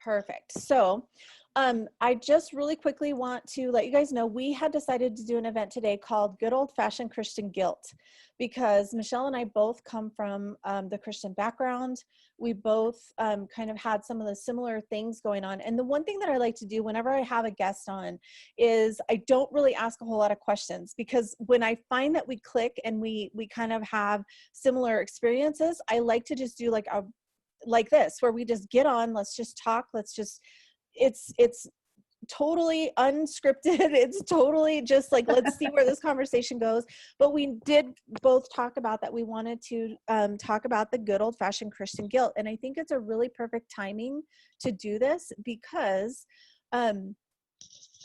Perfect. So, I just really quickly want to let you guys know we had decided to do an event today called Good Old Fashioned Christian Guilt, because Michelle and I both come from the Christian background. We both kind of had some of the similar things going on. And the one thing that I like to do whenever I have a guest on is I don't really ask a whole lot of questions, because when I find that we click and we kind of have similar experiences, I like to just do like this, where we just get on, let's just talk, it's totally unscripted. It's totally just like, let's see where this conversation goes. But we did both talk about that we wanted to talk about the good old fashioned Christian guilt. And I think it's a really perfect timing to do this, because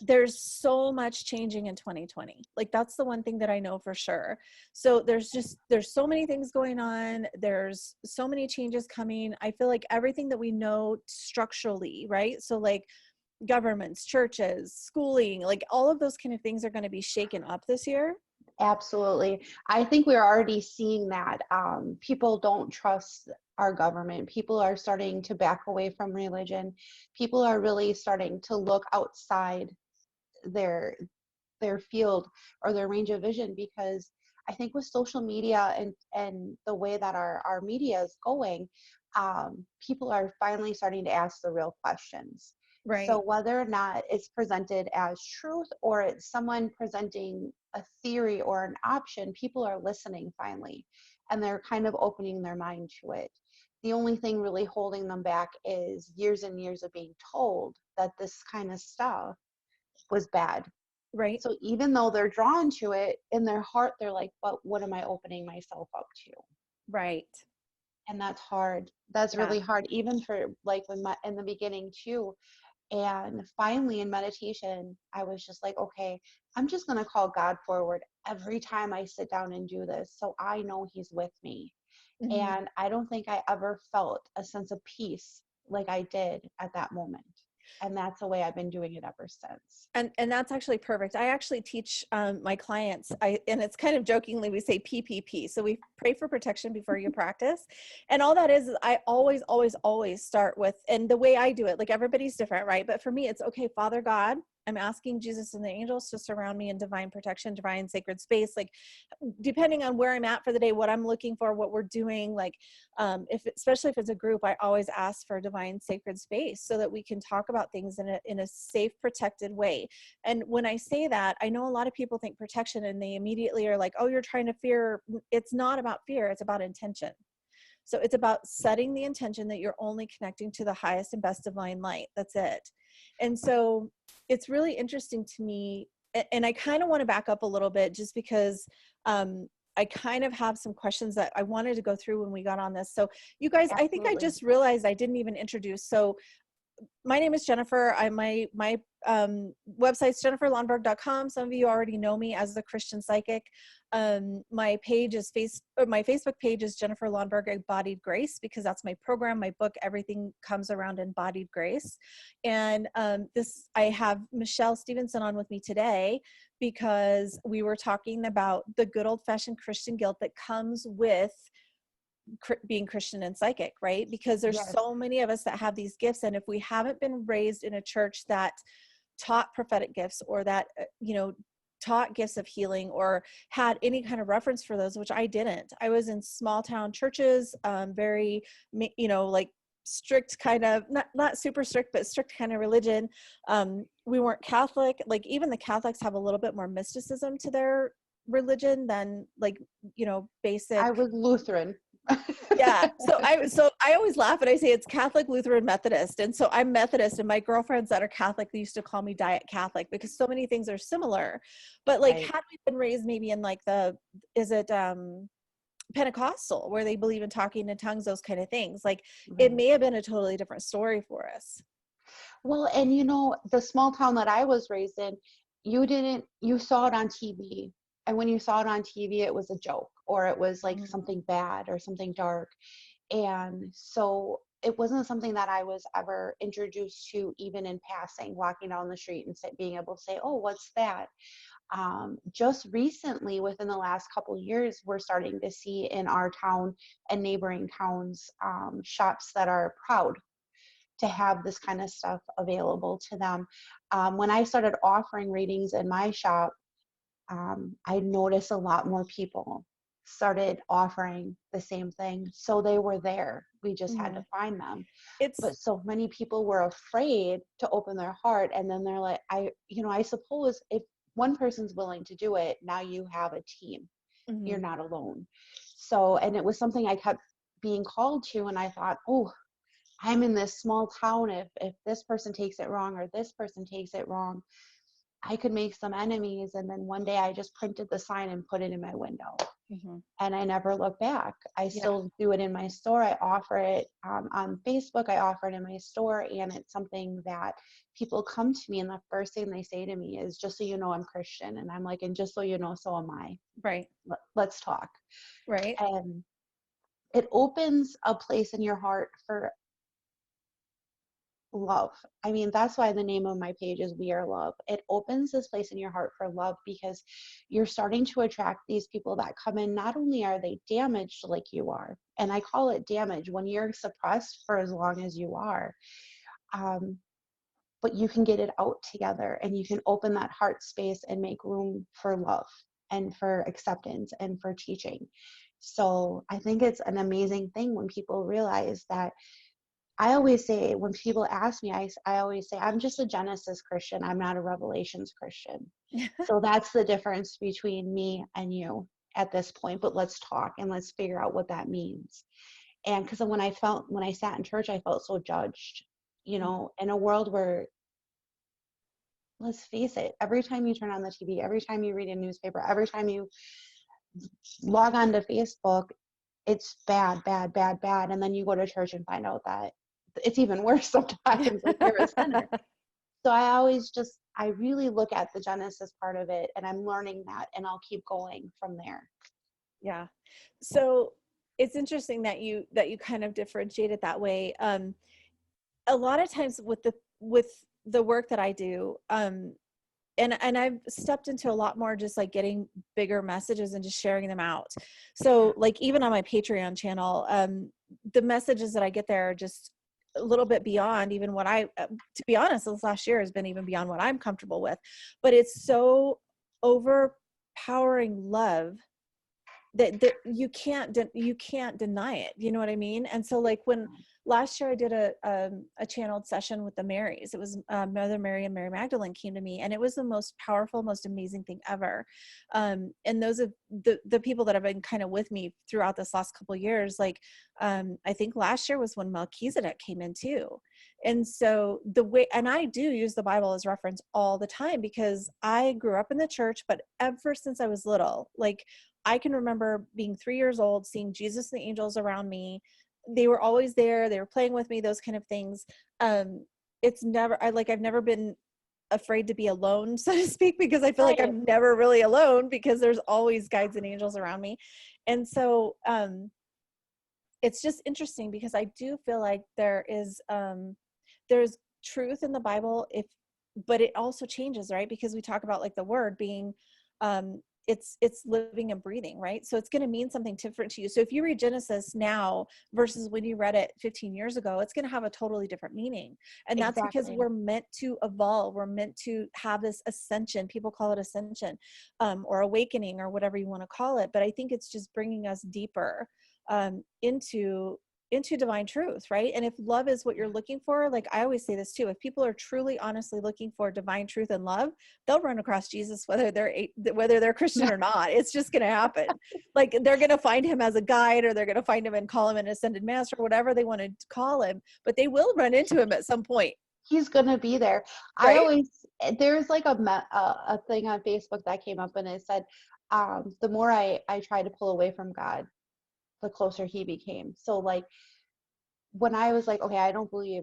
there's so much changing in 2020. Like, that's the one thing that I know for sure. So there's so many things going on. There's so many changes coming. I feel like everything that we know structurally, right? So like governments, churches, schooling, like all of those kind of things are going to be shaken up this year. Absolutely. I think we're already seeing that. People don't trust our government. People are starting to back away from religion. People are really starting to look outside their field or their range of vision, because I think with social media and the way that our media is going, people are finally starting to ask the real questions. Right. So whether or not it's presented as truth or it's someone presenting a theory or an option, people are listening finally, and they're kind of opening their mind to it. The only thing really holding them back is years and years of being told that this kind of stuff was bad. Right. So even though they're drawn to it, in their heart, they're like, but what am I opening myself up to? Right. And that's hard. That's really hard, even for like in the beginning too. And finally in meditation, I was just like, okay, I'm just going to call God forward every time I sit down and do this, so I know he's with me. Mm-hmm. And I don't think I ever felt a sense of peace like I did at that moment. And that's the way I've been doing it ever since. And that's actually perfect. I actually teach my clients, and it's kind of jokingly, we say PPP. So we pray for protection before you practice. And all that is I always, always, always start with, and the way I do it, like everybody's different, right? But for me, it's okay, Father God, I'm asking Jesus and the angels to surround me in divine protection, divine sacred space. Like, depending on where I'm at for the day, what I'm looking for, what we're doing, like, especially if it's a group, I always ask for divine sacred space so that we can talk about things in a safe, protected way. And when I say that, I know a lot of people think protection and they immediately are like, oh, you're trying to fear. It's not about fear. It's about intention. So it's about setting the intention that you're only connecting to the highest and best divine light. That's it. And so it's really interesting to me. And I kind of want to back up a little bit, just because I kind of have some questions that I wanted to go through when we got on this. So you guys, Absolutely. I think I just realized I didn't even introduce. So my name is Jennifer. My website's jenniferlonnberg.com. Some of you already know me as the Christian Psychic. My Facebook page is Jennifer Lonnberg Embodied Grace, because that's my program, my book, everything comes around embodied grace. And I have Michelle Stephenson on with me today, because we were talking about the good old-fashioned Christian guilt that comes with being Christian and psychic, right? Because there's so many of us that have these gifts, and if we haven't been raised in a church that taught prophetic gifts, or that taught gifts of healing, or had any kind of reference for those, which I didn't. I was in small town churches, very like strict kind of, not super strict, but strict kind of religion. We weren't Catholic. Like, even the Catholics have a little bit more mysticism to their religion than basic. I was Lutheran. Yeah. So I always laugh and I say it's Catholic, Lutheran, Methodist. And so I'm Methodist, and my girlfriends that are Catholic, they used to call me Diet Catholic, because so many things are similar. But like, had we been raised maybe in like Pentecostal, where they believe in talking in tongues, those kind of things, like it may have been a totally different story for us. Well, and the small town that I was raised in, you saw it on TV. And when you saw it on TV, it was a joke, or it was like something bad or something dark. And so it wasn't something that I was ever introduced to, even in passing, walking down the street and being able to say, oh, what's that? Just recently, within the last couple of years, we're starting to see in our town and neighboring towns, shops that are proud to have this kind of stuff available to them. When I started offering readings in my shop, I noticed a lot more people started offering the same thing. So they were there. We just had to Mhm. find them. It's But so many people were afraid to open their heart. And then they're like, I suppose if one person's willing to do it, now you have a team. You're mhm. not alone. So, and it was something I kept being called to. And I thought, oh, I'm in this small town. If this person takes it wrong or this person takes it wrong, I could make some enemies. And then one day I just printed the sign and put it in my window. Mhm. And I never look back. I Yeah. still do it in my store. I offer it on Facebook. I offer it in my store. And it's something that people come to me and the first thing they say to me is, just so you know, I'm Christian. And I'm like, and just so you know, so am I. Right. Let's talk. Right. And it opens a place in your heart for love. I mean, that's why the name of my page is We Are Love. It opens this place in your heart for love because you're starting to attract these people that come in. Not only are they damaged like you are, and I call it damage when you're suppressed for as long as you are, um, but you can get it out together and you can open that heart space and make room for love and for acceptance and for teaching. So I think it's an amazing thing when people realize that. I always say, when people ask me, I always say, I'm just a Genesis Christian. I'm not a Revelations Christian. So that's the difference between me and you at this point. But let's talk and let's figure out what that means. And because when I sat in church, I felt so judged, in a world where, let's face it, every time you turn on the TV, every time you read a newspaper, every time you log on to Facebook, it's bad, bad, bad, bad. And then you go to church and find out that it's even worse sometimes, like you're a sinner. So I really look at the Genesis part of it, and I'm learning that, and I'll keep going from there. Yeah. So it's interesting that you kind of differentiate it that way. A lot of times with the work that I do, and I've stepped into a lot more just like getting bigger messages and just sharing them out. So like even on my Patreon channel, the messages that I get there are just a little bit beyond even what to be honest, this last year has been even beyond what I'm comfortable with, but it's so overpowering love that you can't deny it. You know what I mean? And so like when last year I did a channeled session with the Marys, it was Mother Mary and Mary Magdalene came to me, and it was the most powerful, most amazing thing ever. And those are the people that have been kind of with me throughout this last couple of years. Like I think last year was when Melchizedek came in too. And so and I do use the Bible as reference all the time because I grew up in the church, but ever since I was little, like I can remember being 3 years old, seeing Jesus and the angels around me. They were always there. They were playing with me, those kind of things. I've never been afraid to be alone, so to speak, because I feel like Right. I'm never really alone because there's always guides and angels around me. And so, it's just interesting because I do feel like there's truth in the Bible, but it also changes, right? Because we talk about like the word being, it's living and breathing, right? So it's going to mean something different to you. So if you read Genesis now versus when you read it 15 years ago, it's going to have a totally different meaning. And that's because Exactly. we're meant to evolve. We're meant to have this ascension. People call it ascension, or awakening, or whatever you want to call it. But I think it's just bringing us deeper into divine truth, right? And if love is what you're looking for, like I always say this too, if people are truly honestly looking for divine truth and love, they'll run across Jesus whether they're Christian or not. It's just going to happen. Like they're going to find him as a guide, or they're going to find him and call him an ascended master, or whatever they want to call him, but they will run into him at some point. He's going to be there. Right. There's like a thing on Facebook that came up, and it said, the more I tried to pull away from God, the closer he became. So like when I was like, okay, I don't believe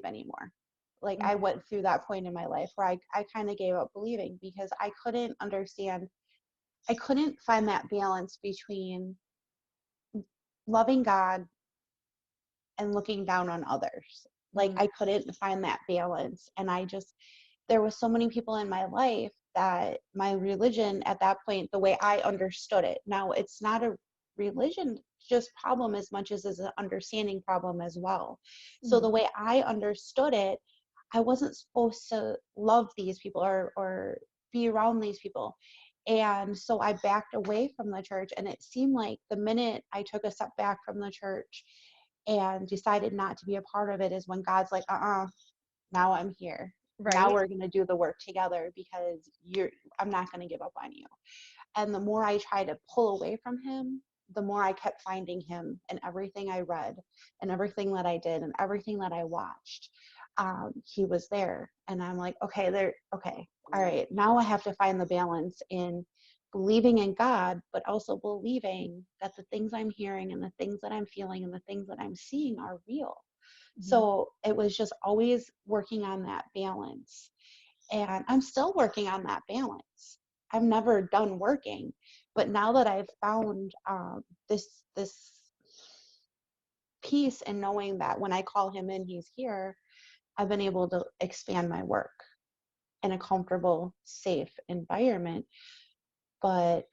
anymore. Like I Mhm. went through that point in my life where I kind of gave up believing because I couldn't find that balance between loving God and looking down on others. Like Mhm. I couldn't find that balance. And there was so many people in my life that my religion at that point, the way I understood it, now it's not a religion just problem as much as it's an understanding problem as well. So Mhm. the way I understood it, I wasn't supposed to love these people or be around these people. And so I backed away from the church. And it seemed like the minute I took a step back from the church and decided not to be a part of it is when God's like, now I'm here. Now Right. we're going to do the work together because I'm not going to give up on you. And the more I tried to pull away from him, the more I kept finding him in everything I read and everything that I did and everything that I watched. He was there. And I'm like, okay, all right, now I have to find the balance in believing in God, but also believing that the things I'm hearing and the things that I'm feeling and the things that I'm seeing are real. Mhm. So it was just always working on that balance. And I'm still working on that balance. I'm never done working. But now that I've found this peace in knowing that when I call him in, he's here, I've been able to expand my work in a comfortable, safe environment. But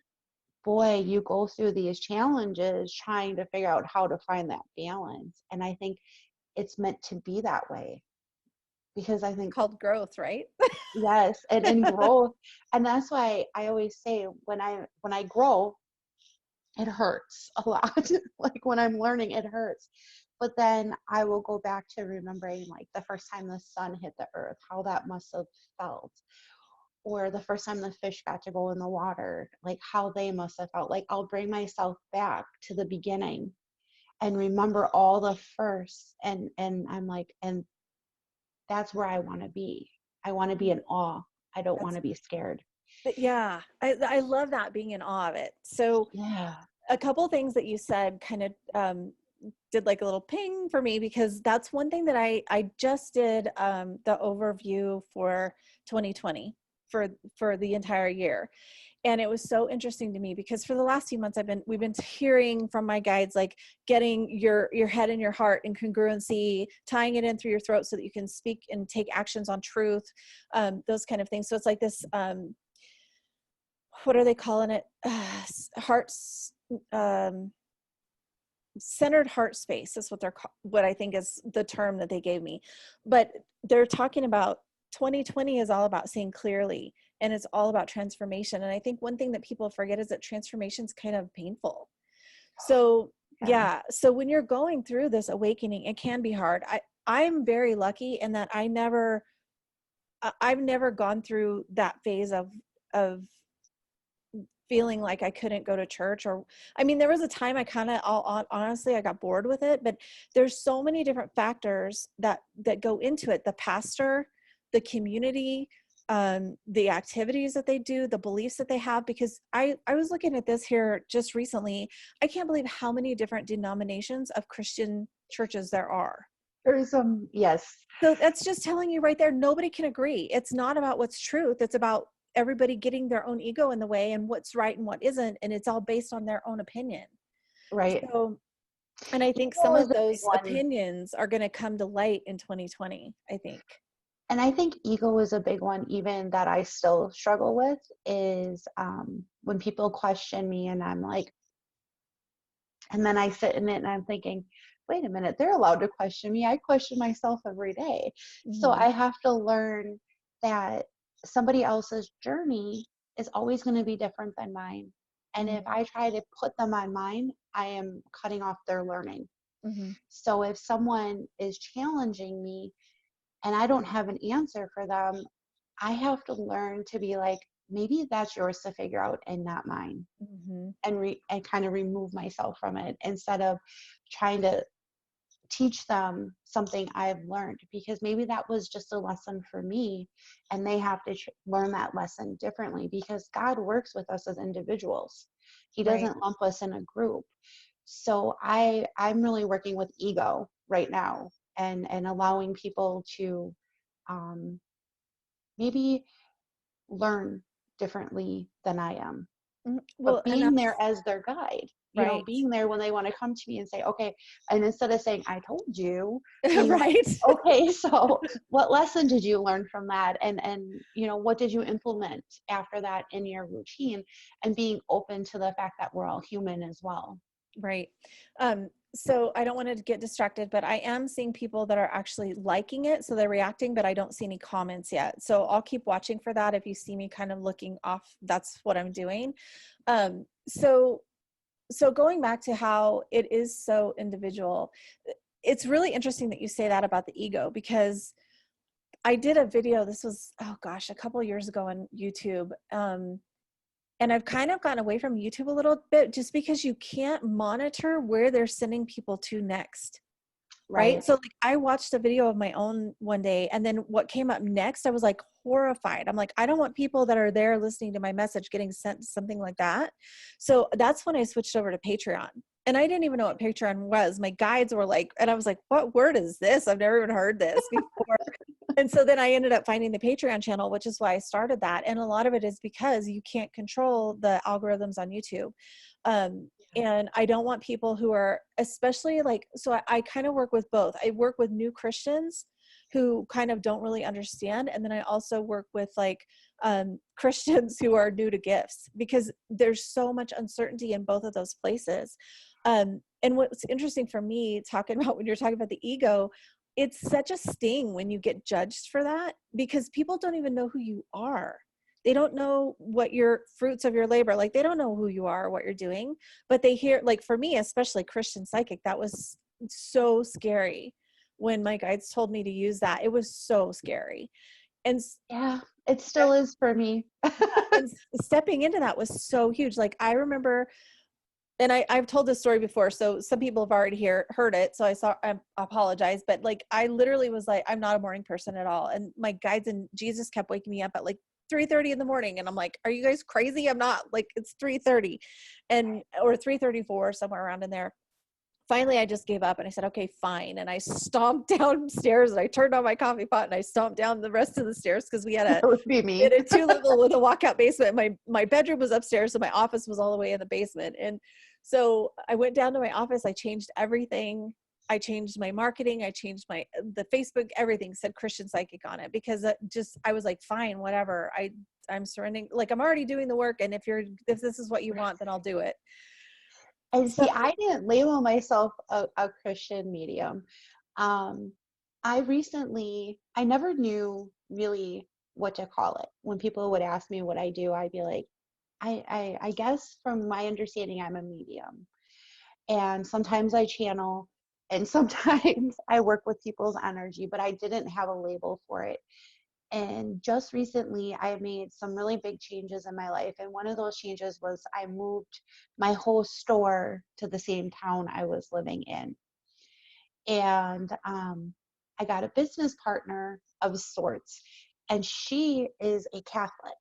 boy, you go through these challenges trying to figure out how to find that balance. And I think it's meant to be that way because I think, Called growth, right? yes, and in growth. And that's why I always say when I grow, it hurts a lot. Like when I'm learning, it hurts. But then I will go back to remembering like the first time the sun hit the earth, how that must have felt. Or the first time the fish got to go in the water, like how they must have felt. Like I'll bring myself back to the beginning and remember all the firsts. And I'm like, and that's where I want to be. I want to be in awe. I don't want That's to be scared. yeah. I love that, being in awe of it. So Yeah. a couple things that you said kind of did like a little ping for me, because that's one thing that I just did the overview for 2020 for the entire year. And it was so interesting to me because for the last few months we've been hearing from my guides, like getting your head and your heart in congruency, tying it in through your throat so that you can speak and take actions on truth, those kind of things. So it's like this, what are they calling it? Hearts, centered heart space is what I think is the term that they gave me. But they're talking about 2020 is all about seeing clearly, and it's all about transformation. And I think one thing that people forget is that transformation is kind of painful. So Yeah. yeah, so when you're going through this awakening, it can be hard. I'm very lucky in that I've never gone through that phase of feeling like I couldn't go to church. Or I mean, there was a time I kind of, honestly, I got bored with it. But there's so many different factors that go into it: the pastor, the community, the activities that they do, the beliefs that they have. Because I was looking at this here just recently. I can't believe how many different denominations of Christian churches there are. There's yes. So that's just telling you right there, nobody can agree. It's not about what's truth. It's about everybody getting their own ego in the way and what's right and what isn't. And it's all based on their own opinion. Right. So, and I think some Ego is of a big those one. opinions are going to come to light in 2020, I think. And I think ego is a big one, even that I still struggle with, is when people question me and I'm like, and then I sit in it and I'm thinking, wait a minute, they're allowed to question me. I question myself every day. So Mm-hmm. I have to learn that somebody else's journey is always going to be different than mine. And if Mm-hmm. I try to put them on mine, I am cutting off their learning. Mm-hmm. So if someone is challenging me and I don't have an answer for them, I have to learn to be like, maybe that's yours to figure out and not mine, Mm-hmm. and kind of remove myself from it instead of trying to teach them something I've learned, because maybe that was just a lesson for me and they have to learn that lesson differently, because God works with us as individuals. He Right. doesn't lump us in a group. So I'm really working with ego right now, and allowing people to um, maybe learn differently than I am, Well, but and being there that's as their guide, right. being there when they want to come to me and say, okay, and instead of saying, I told you, being like, Right. okay, so what lesson did you learn from that? And, what did you implement after that in your routine, and being open to the fact that we're all human as well. Right. So I don't want to get distracted, but I am seeing people that are actually liking it. So they're reacting, but I don't see any comments yet. So I'll keep watching for that. If you see me kind of looking off, that's what I'm doing. So going back to how it is so individual, it's really interesting that you say that about the ego, because I did a video, this was, oh gosh, a couple of years ago on YouTube. And I've kind of gotten away from YouTube a little bit just because you can't monitor where they're sending people to next. Right. Right. So like I watched a video of my own one day, and then what came up next, I was like horrified. I'm like, I don't want people that are there listening to my message getting sent something like that. So that's when I switched over to Patreon. And I didn't even know what Patreon was. My guides were like, and I was like, what word is this? I've never even heard this before. And so then I ended up finding the Patreon channel, which is why I started that. And a lot of it is because you can't control the algorithms on YouTube. And I don't want people who are, especially like, so I kind of work with both. I work with new Christians who kind of don't really understand. And then I also work with like Christians who are new to gifts, because there's so much uncertainty in both of those places. And what's interesting for me, talking about when you're talking about the ego, it's such a sting when you get judged for that, because people don't even know who you are. They don't know what your fruits of your labor, like they don't know who you are or what you're doing, but they hear, like for me, especially Christian psychic, that was so scary. When my guides told me to use that, it was so scary. And Yeah, it still is for me. and stepping into that was so huge. Like I remember, and I've told this story before, so some people have already heard it. So I apologize, but like I literally was like, I'm not a morning person at all. And my guides and Jesus kept waking me up at like 3:30 in the morning. And I'm like, are you guys crazy? I'm not. Like, it's 3:30 or 3:34, somewhere around in there. Finally, I just gave up and I said, okay, fine. And I stomped downstairs and I turned on my coffee pot and I stomped down the rest of the stairs, because we had That would be me. a 2-level with a walkout basement. My bedroom was upstairs, so my office was all the way in the basement. And so I went down to my office. I changed everything. I changed my marketing. I changed the Facebook, everything said Christian Psychic on it, because I was like, fine, whatever. I'm surrendering. Like, I'm already doing the work. And if this is what you want, then I'll do it. And So see, I didn't label myself a Christian medium. I never knew really what to call it. When people would ask me what I do, I'd be like, I guess from my understanding, I'm a medium. And sometimes I channel, and sometimes I work with people's energy, but I didn't have a label for it. And just recently, I made some really big changes in my life. And one of those changes was I moved my whole store to the same town I was living in. And I got a business partner of sorts, and she is a Catholic.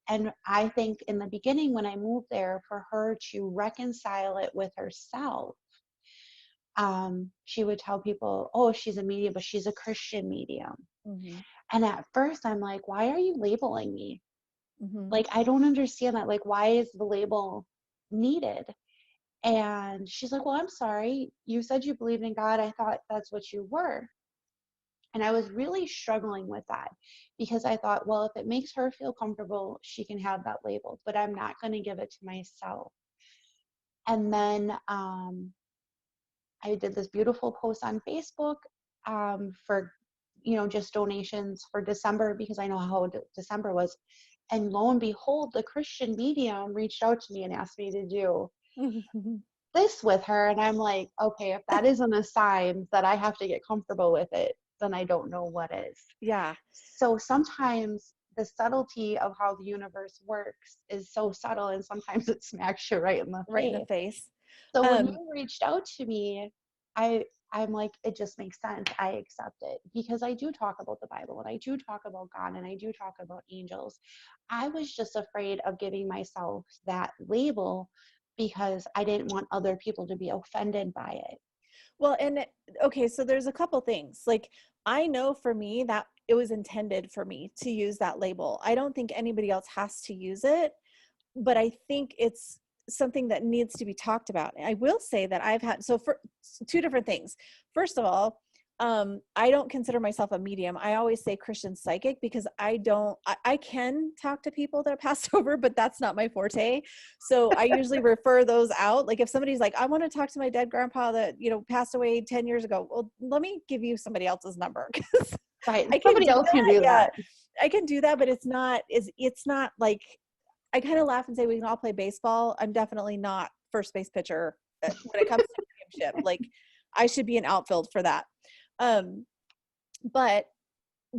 And I think in the beginning, when I moved there, for her to reconcile it with herself, she would tell people, oh, she's a medium, but she's a Christian medium. mm-hmm, And at first I'm like, why are you labeling me? mm-hmm. Like, I don't understand that. Like, why is the label needed? And she's like, well, I'm sorry. You said you believed in God. I thought that's what you were. And I was really struggling with that, because I thought, well, if it makes her feel comfortable, she can have that label, but I'm not going to give it to myself. And then I did this beautiful post on Facebook for, just donations for December, because I know how December was. And lo and behold, the Christian medium reached out to me and asked me to do this with her. And I'm like, okay, if that isn't a sign that I have to get comfortable with it, then I don't know what is. Yeah. So sometimes the subtlety of how the universe works is so subtle, and sometimes it smacks you right in the Right in face. the face. So when you reached out to me, I'm like, it just makes sense. I accept it, because I do talk about the Bible, and I do talk about God, and I do talk about angels. I was just afraid of giving myself that label, because I didn't want other people to be offended by it. Well, and okay, so there's a couple things. Like, I know for me that it was intended for me to use that label. I don't think anybody else has to use it, but I think it's something that needs to be talked about. I will say that I've had, so for two different things. First of all, I don't consider myself a medium. I always say Christian psychic because I can talk to people that passed over, but that's not my forte. So I usually refer those out. Like if somebody's like, I want to talk to my dead grandpa that, passed away 10 years ago. Well, let me give you somebody else's number. Right. I can Somebody do else can that. do Yeah, that. I can do that, but it's not like, I kind of laugh and say we can all play baseball. I'm definitely not first base pitcher when it comes to mediumship. Like I should be an outfield for that. Um, but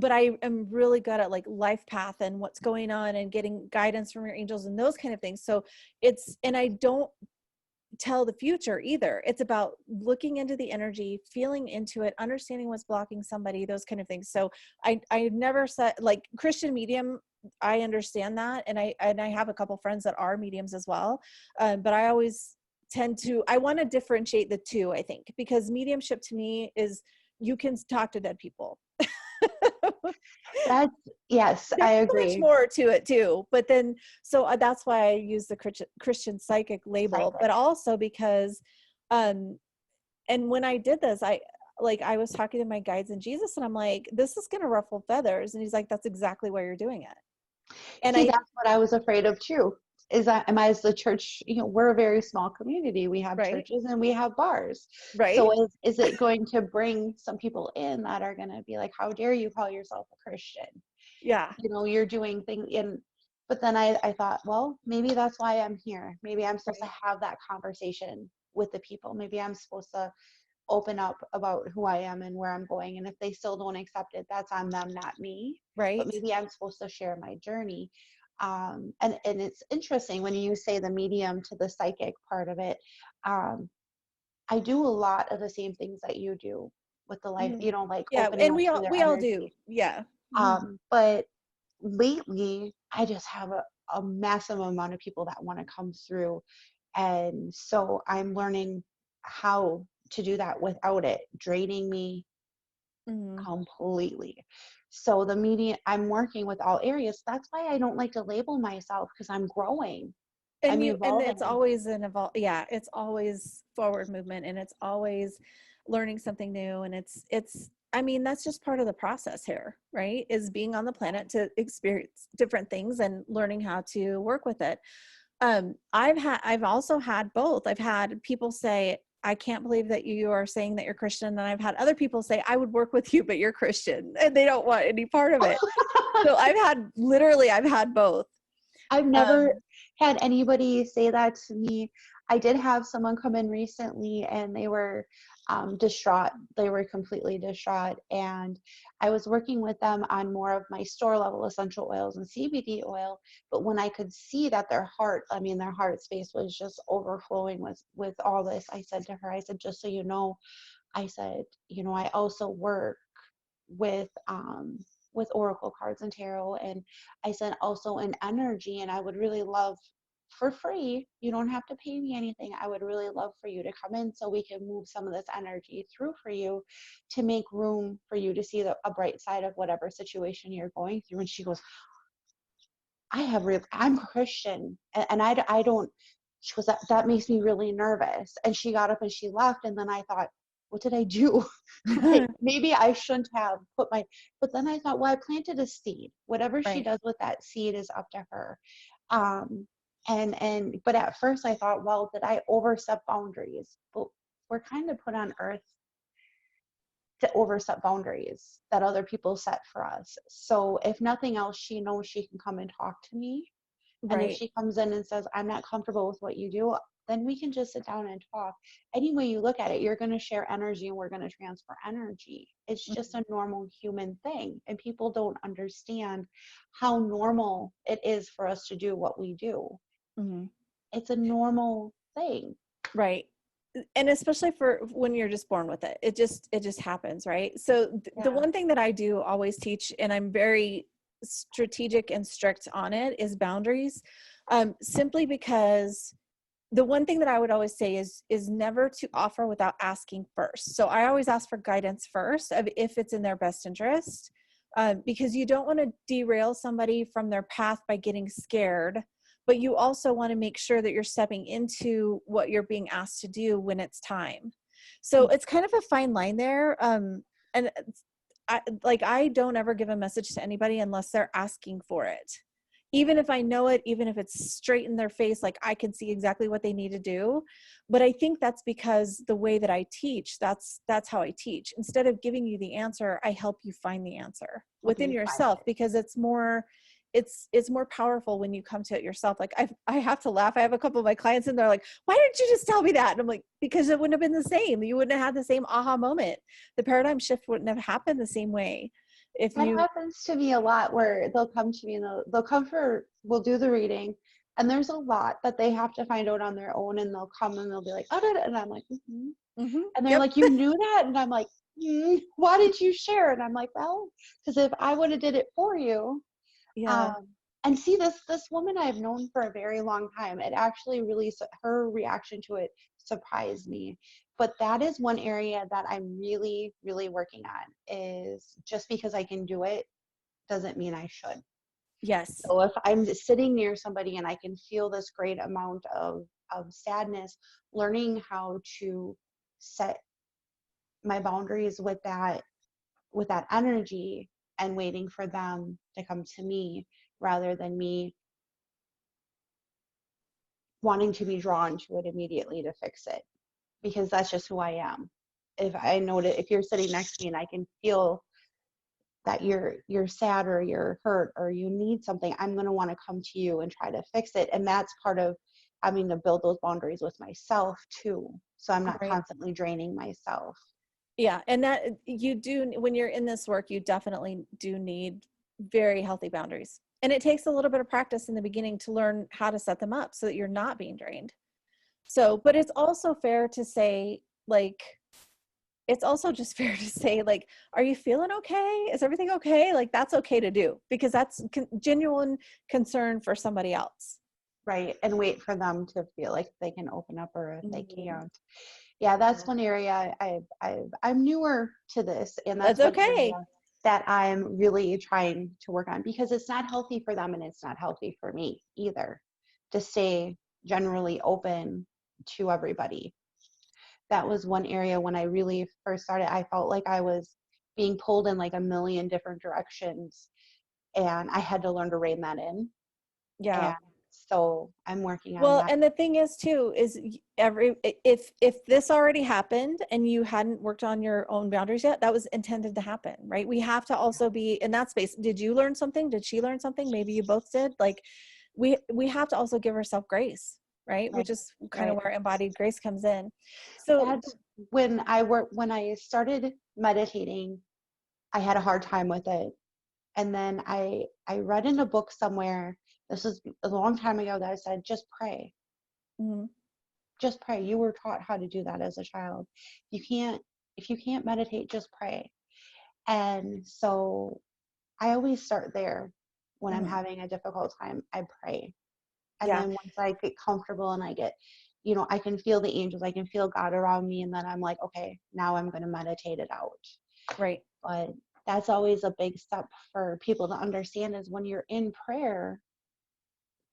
I am really good at like life path and what's going on and getting guidance from your angels and those kind of things. So and I don't tell the future either. It's about looking into the energy, feeling into it, understanding what's blocking somebody, those kind of things. So I never said like Christian medium. I understand that. And I have a couple friends that are mediums as well. But I always I want to differentiate the two, I think, because mediumship to me is you can talk to dead people. That's, yes, There's I so much agree. more to it too, but then that's why I use the Christian psychic label, Psychic. but also because and when I did this, I was talking to my guides in Jesus and I'm like, this is going to ruffle feathers, and he's like, that's exactly why you're doing it. And See, that's what I was afraid of too. Is that, am I, as the church, we're a very small community. We have right, churches and we have bars. right, So is it going to bring some people in that are going to be like, how dare you call yourself a Christian? yeah, You're doing things in, but then I thought, well, maybe that's why I'm here. Maybe I'm supposed to right, have that conversation with the people. Maybe I'm supposed to open up about who I am and where I'm going. And if they still don't accept it, that's on them, not me. But right. maybe I'm supposed to share my journey. And it's interesting when you say the medium to the psychic part of it. I do a lot of the same things that you do with the life, Mhm. like Yeah, opening and up to their we all do. energy. Yeah. Mhm. But lately, I just have a massive amount of people that want to come through. And so I'm learning how to do that without it draining me Mhm. completely. So the media, I'm working with all areas. That's why I don't like to label myself, because I'm growing. I'm And evolving. it's always yeah, it's always forward movement, and it's always learning something new, and it's I mean, that's just part of the process here, right? Is being on the planet to experience different things and learning how to work with it. I've also had both. I've had people say, I can't believe that you are saying that you're Christian. And I've had other people say, I would work with you, but you're Christian, and they don't want any part of it. So I've had both. I've never Um, had anybody say that to me. I did have someone come in recently and they were distraught. They were completely distraught. And I was working with them on more of my store level essential oils and CBD oil. But when I could see that their heart space was just overflowing with all this, I said to her, I said, just so you know, I said, I also work with oracle cards and tarot, and I said also in energy, and I would really love, for free, you don't have to pay me anything, I would really love for you to come in so we can move some of this energy through for you to make room for you to see a bright side of whatever situation you're going through. And she goes, I'm Christian, and I don't. She goes, that makes me really nervous. And she got up and she left. And then I thought, what did I do? Like, maybe I shouldn't have but then I thought, well, I planted a seed. Whatever she right. does with that seed is up to her. Um, but at first I thought, well, did I overstep boundaries? But we're kind of put on earth to overstep boundaries that other people set for us. So if nothing else, she knows she can come and talk to me. And if Right. she comes in and says, I'm not comfortable with what you do, then we can just sit down and talk. Any way you look at it, you're going to share energy and we're going to transfer energy. It's just a normal human thing. And people don't understand how normal it is for us to do what we do. Mm-hmm. It's a normal thing. Right. And especially for when you're just born with it, it just happens, right? So the Yeah. one thing that I do always teach, and I'm very strategic and strict on it, is boundaries. Simply because the one thing that I would always say is never to offer without asking first. So I always ask for guidance first of if it's in their best interest, because you don't want to derail somebody from their path by getting scared, but you also want to make sure that you're stepping into what you're being asked to do when it's time. So it's kind of a fine line there. And I don't ever give a message to anybody unless they're asking for it. Even if I know it, even if it's straight in their face, like I can see exactly what they need to do. But I think that's because the way that I teach, that's how I teach. Instead of giving you the answer, I help you find the answer within yourself, because it's more powerful when you come to it yourself. Like I have to laugh. I have a couple of my clients and they're like, why didn't you just tell me that? And I'm like, because it wouldn't have been the same. You wouldn't have had the same aha moment. The paradigm shift wouldn't have happened the same way. That happens to me a lot, where they'll come to me and we'll do the reading, and there's a lot that they have to find out on their own, and they'll come and they'll be like, oh, and I'm like, mm-hmm. Mm-hmm. And they're like, you knew that? And I'm like, why did you share? And I'm like, well, because if I would have did it for you. Yeah. And see, this woman I've known for a very long time, it actually really, her reaction to it surprised me. But that is one area that I'm really, really working on, is just because I can do it doesn't mean I should. Yes. So if I'm sitting near somebody and I can feel this great amount of sadness, learning how to set my boundaries with that energy, and waiting for them to come to me rather than me wanting to be drawn to it immediately to fix it, because that's just who I am. If I know that if you're sitting next to me and I can feel that you're sad or you're hurt or you need something, I'm going to want to come to you and try to fix it. And that's part of having to build those boundaries with myself too, so I'm not constantly draining myself. Yeah. And that you do, when you're in this work, you definitely do need very healthy boundaries. And it takes a little bit of practice in the beginning to learn how to set them up so that you're not being drained. So, but it's also fair to say, like, it's also just fair to say, like, are you feeling okay? Is everything okay? Like, that's okay to do, because that's genuine concern for somebody else. Right. And wait for them to feel like they can open up, or if they can't. Yeah, that's one area I'm newer to this, and that's one area that I'm really trying to work on, because it's not healthy for them and it's not healthy for me either to stay generally open to everybody. That was one area when I really first started, I felt like I was being pulled in like a million different directions, and I had to learn to rein that in. Yeah. And so I'm working on well, that. and the thing is too, is if this already happened and you hadn't worked on your own boundaries yet, that was intended to happen, right? We have to also be in that space. Did you learn something? Did she learn something? Maybe you both did. Like, we have to also give ourselves grace, right? Which is kind of where embodied grace comes in. So that's when I started meditating, I had a hard time with it. And then I read in a book somewhere, this was a long time ago, that I said, just pray. Mm-hmm. Just pray. You were taught how to do that as a child. If you can't meditate, just pray. And so I always start there when I'm having a difficult time. I pray. And then once I get comfortable and I get, I can feel the angels, I can feel God around me. And then I'm like, okay, now I'm going to meditate it out. Right. But that's always a big step for people to understand, is when you're in prayer,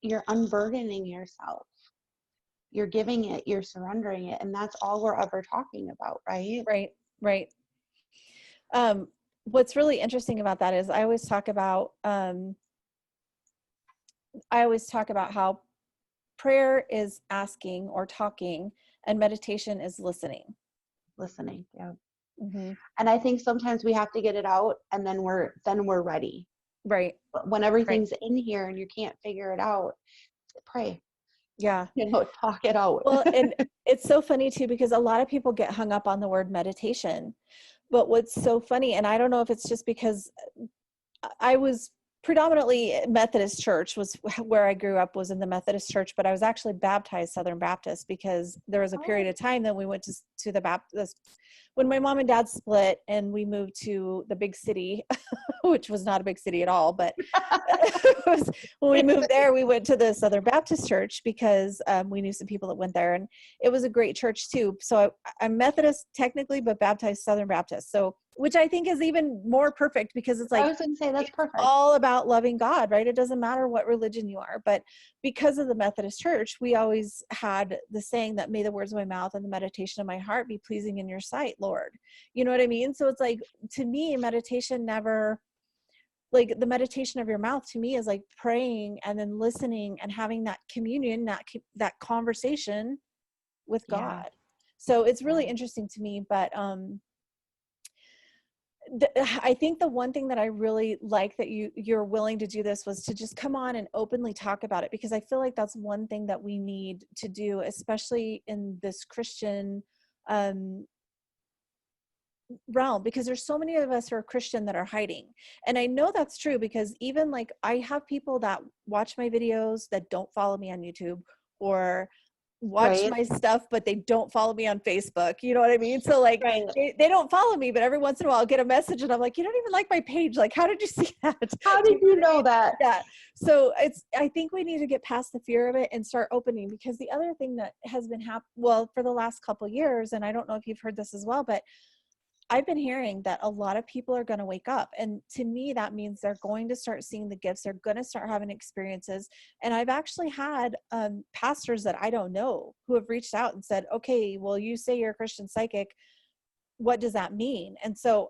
you're unburdening yourself. You're giving it, you're surrendering it. And that's all we're ever talking about, right? Right. What's really interesting about that is I always talk about how prayer is asking or talking, and meditation is listening. Yeah. Mm-hmm. And I think sometimes we have to get it out, and then we're ready. Right. But when everything's in here and you can't figure it out, pray. Yeah. Talk it out. Well, and it's so funny too, because a lot of people get hung up on the word meditation. But what's so funny, and I don't know if it's just because I was predominantly Methodist church, was where I grew up, was in the Methodist church, but I was actually baptized Southern Baptist, because there was a period of time that we went to the Baptist when my mom and dad split and we moved to the big city, which was not a big city at all, but when we moved there, we went to the Southern Baptist church because we knew some people that went there, and it was a great church too. So I'm Methodist technically, but baptized Southern Baptist. So which I think is even more perfect, because it's I like, was going to say that's it's perfect. all about loving God, right? It doesn't matter what religion you are. But because of the Methodist Church, we always had the saying that, may the words of my mouth and the meditation of my heart be pleasing in your sight, Lord. You know what I mean? So it's like, to me, meditation never, like, the meditation of your mouth to me is like praying and then listening and having that communion, that conversation with Yeah. God. So it's really Yeah. interesting to me. But I think the one thing that I really like that you're willing to do this was to just come on and openly talk about it, because I feel like that's one thing that we need to do, especially in this Christian um, realm, because there's so many of us who are Christian that are hiding. And I know that's true, because even like, I have people that watch my videos that don't follow me on YouTube, or watch Right. my stuff, but they don't follow me on Facebook. You know what I mean? So like, Right. they don't follow me, but every once in a while I'll get a message and I'm like, you don't even like my page. Like, how did you see that? How Do did you know you what I know mean? that? Yeah. So I think we need to get past the fear of it and start opening, because the other thing that has been well, for the last couple of years, and I don't know if you've heard this as well, but I've been hearing that a lot of people are going to wake up. And to me, that means they're going to start seeing the gifts. They're going to start having experiences. And I've actually had pastors that I don't know who have reached out and said, okay, well, you say you're a Christian psychic. What does that mean? And so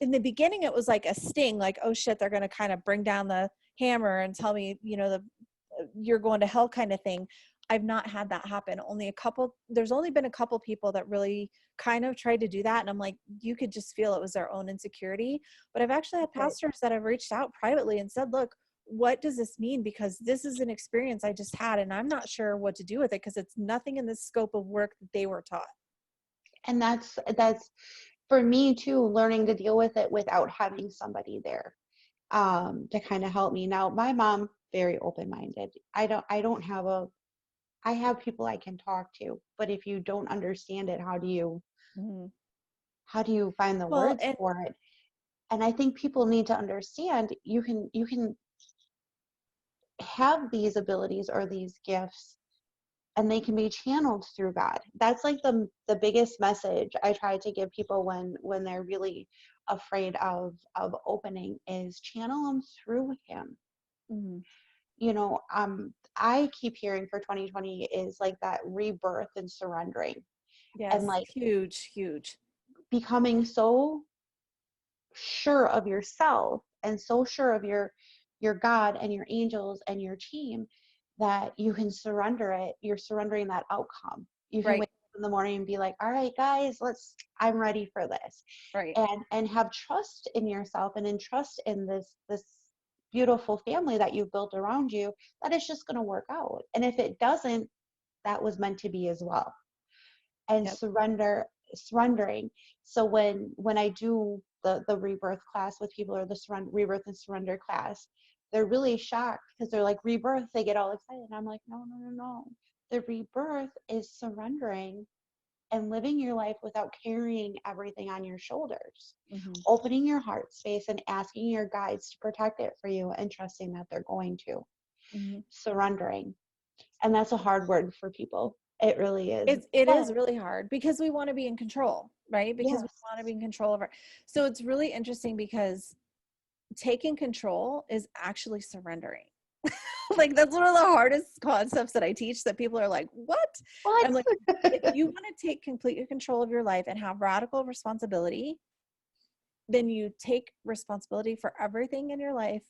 in the beginning, it was like a sting, like, oh shit, they're going to kind of bring down the hammer and tell me, you're going to hell kind of thing. I've not had that happen. There's only been a couple people that really kind of tried to do that. And I'm like, you could just feel it was their own insecurity. But I've actually had Right. pastors that have reached out privately and said, look, what does this mean? Because this is an experience I just had, and I'm not sure what to do with it, because it's nothing in the scope of work that they were taught. And that's for me too, learning to deal with it without having somebody there to kind of help me. Now, my mom, very open-minded. I have people I can talk to, but if you don't understand it, Mhm. how do you find the Well, words and for it? And I think people need to understand you can have these abilities or these gifts, and they can be channeled through God. That's like the biggest message I try to give people when they're really afraid of opening, is channel them through him. mhm. I keep hearing for 2020 is like that rebirth and surrendering, and Yes, like huge, huge. becoming so sure of yourself and so sure of your God and your angels and your team that you can surrender it. You're surrendering that outcome. You can Right, wake up in the morning and be like, all right, guys, I'm ready for this. right. And have trust in yourself and in trust in this beautiful family that you've built around you, that it's just going to work out. And if it doesn't, that was meant to be as well. And Yep. surrendering. So when I do the rebirth class with people, or the rebirth and surrender class, they're really shocked, because they're like, rebirth, they get all excited, and I'm like, no, no, no, no. The rebirth is surrendering and living your life without carrying everything on your shoulders, Mhm. opening your heart space and asking your guides to protect it for you, and trusting that they're going to. Mhm. Surrendering. And that's a hard word for people. It really is. It But is really hard, because we want to be in control, right? Because we yes. want to be in control of our. So it's really interesting, because taking control is actually surrendering. Like, that's one of the hardest concepts that I teach, that people are like, what? What? I'm like, if you want to take complete control of your life and have radical responsibility, then you take responsibility for everything in your life,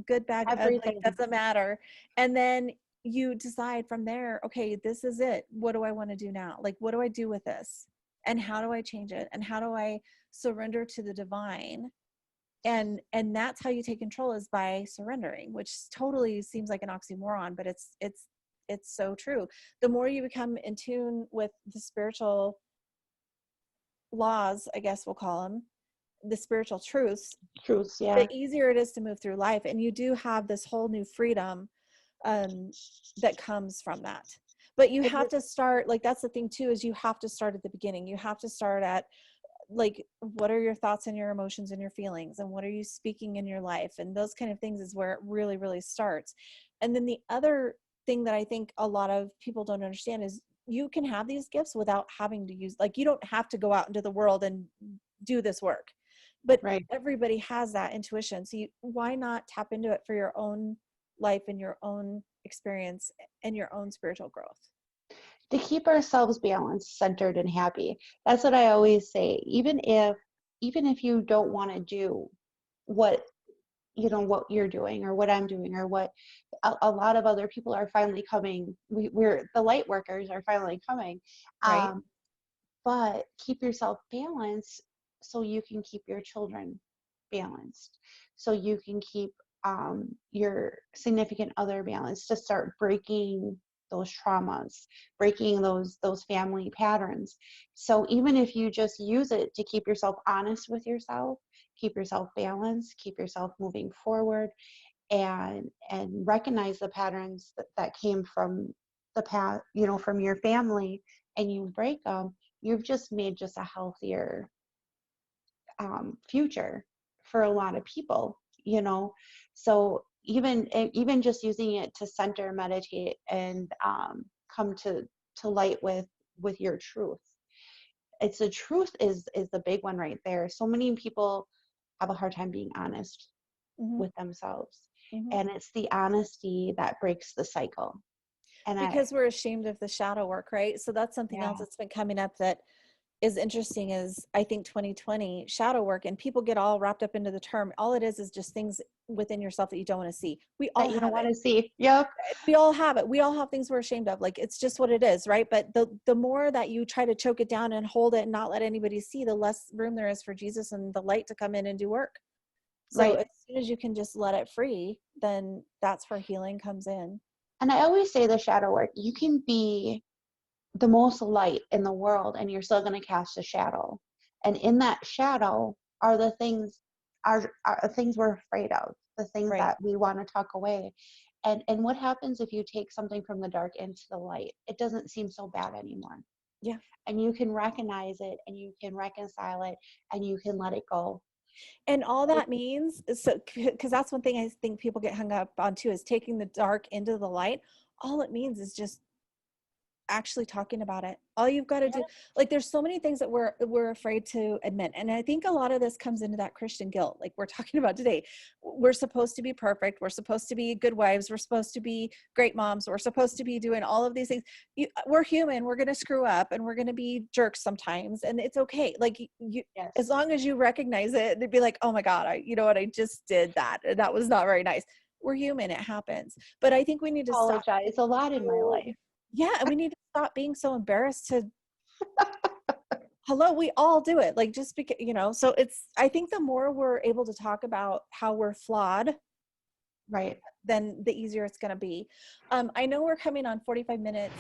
good, bad, ugly, Everything. doesn't matter. And then you decide from there, okay, this is it. What do I want to do now? Like, what do I do with this? And how do I change it? And how do I surrender to the divine? And that's how you take control, is by surrendering, which totally seems like an oxymoron, but it's so true. The more you become in tune with the spiritual laws, I guess we'll call them, the spiritual truths, Truths, the yeah. easier it is to move through life. And you do have this whole new freedom um, that comes from that. But you It have is. to start, like, that's the thing too, is you have to start at the beginning. You have to start at, like, what are your thoughts and your emotions and your feelings, and what are you speaking in your life, and those kind of things is where it really, really starts. And then the other thing that I think a lot of people don't understand is, you can have these gifts without having to use, like, you don't have to go out into the world and do this work. But Right. everybody has that intuition. So why not tap into it for your own life and your own experience and your own spiritual growth? To keep ourselves balanced, centered, and happy. That's what I always say. Even if you don't want to do what what you're doing or what I'm doing or what a lot of other people are finally coming. We're the light workers are finally coming. Right. Um, but keep yourself balanced so you can keep your children balanced, so you can keep your significant other balanced, to start breaking those traumas, breaking those family patterns. So even if you just use it to keep yourself honest with yourself, keep yourself balanced, keep yourself moving forward, and recognize the patterns that came from the past, from your family, and you break them, you've just made just a healthier future for a lot of people. So even just using it to center, meditate, and come to light with your truth. It's the truth is the big one right there. So many people have a hard time being honest Mm-hmm. with themselves, Mm-hmm. and it's the honesty that breaks the cycle. And Because we're ashamed of the shadow work, right? So that's something else yeah, that's been coming up that is interesting, is I think 2020 shadow work, and people get all wrapped up into the term. All it is just things within yourself that you don't want to see. We that all you don't have want it. to see. Yep. We all have it. We all have things we're ashamed of. Like, it's just what it is, right? But the more that you try to choke it down and hold it and not let anybody see, the less room there is for Jesus and the light to come in and do work. So Right. as soon as you can just let it free, then that's where healing comes in. And I always say the shadow work, you can be the most light in the world and you're still going to cast a shadow. And in that shadow are the things are things we're afraid of, the things Right. that we want to tuck away. And what happens if you take something from the dark into the light? It doesn't seem so bad anymore. Yeah. And you can recognize it and you can reconcile it and you can let it go. And all that means is, so, because that's one thing I think people get hung up on too, is taking the dark into the light. All it means is just actually talking about it. All you've got to Yeah. do, like, there's so many things that we're afraid to admit. And I think a lot of this comes into that Christian guilt, like we're talking about today. We're supposed to be perfect. We're supposed to be good wives. We're supposed to be great moms. We're supposed to be doing all of these things. We're human. We're going to screw up and we're going to be jerks sometimes. And it's okay. Like, as Yes. long as you recognize it, they'd be like, oh my God, you know what? I just did that. And that was not very nice. We're human. It happens. But I think we need to stop. Apologize a lot in my life. Yeah, and we need to stop being so embarrassed to, hello, we all do it. Like, just because, so I think the more we're able to talk about how we're flawed, Right. then the easier it's going to be. I know we're coming on 45 minutes.